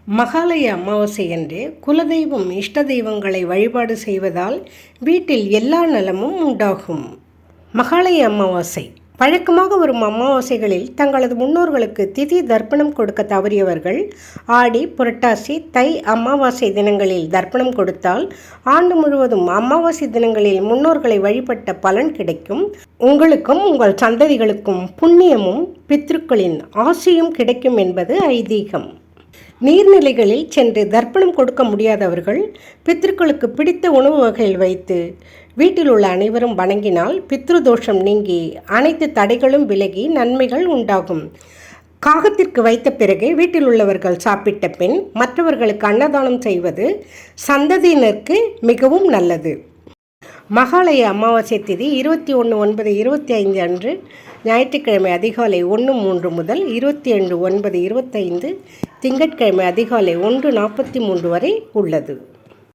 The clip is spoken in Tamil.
மகாலய அமாவாசையன்று குலதெய்வம் இஷ்ட தெய்வங்களை வழிபாடு செய்வதால் வீட்டில் எல்லா நலமும் உண்டாகும். மகாலய அமாவாசை வழக்கமாக வரும் அமாவாசைகளில் தங்களது முன்னோர்களுக்கு திதி தர்ப்பணம் கொடுக்க தவறியவர்கள் ஆடி, புரட்டாசி, தை அமாவாசை தினங்களில் தர்ப்பணம் கொடுத்தால் ஆண்டு முழுவதும் அமாவாசை தினங்களில் முன்னோர்களை வழிபட்ட பலன் கிடைக்கும். உங்களுக்கும் உங்கள் சந்ததிகளுக்கும் புண்ணியமும் பித்ருக்களின் ஆசியும் கிடைக்கும் என்பது ஐதீகம். நீர்நிலைகளில் சென்று தர்ப்பணம் கொடுக்க முடியாதவர்கள் பித்ருக்களுக்கு பிடித்த உணவு வகையில் வைத்து வீட்டில் உள்ள அனைவரும் வணங்கினால் பித்ரு தோஷம் நீங்கி அனைத்து தடைகளும் விலகி நன்மைகள் உண்டாகும். காகத்திற்கு வைத்த பிறகு வீட்டில் உள்ளவர்கள் சாப்பிட்ட பின் மற்றவர்களுக்கு அன்னதானம் செய்வது சந்ததியினருக்கு மிகவும் நல்லது. மகாலய அமாவாசை திதி 21/9/25 அன்று ஞாயிற்றுக்கிழமை அதிகாலை 1:03 முதல் 27/9/25 திங்கட்கிழமை அதிகாலை 1:43 வரை உள்ளது.